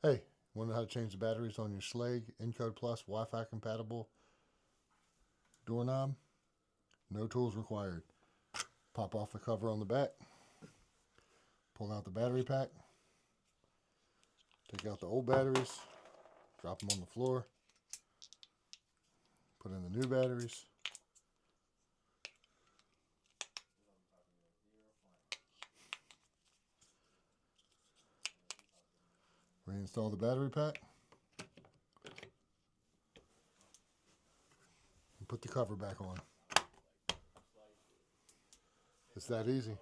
Hey, want to know how to change the batteries on your Schlage Encode Plus Wi-Fi compatible doorknob? No tools required. Pop off the cover on the back. Pull out the battery pack. Take out the old batteries. Drop them on the floor. Put in the new batteries. Reinstall the battery pack. And put the cover back on. It's that easy.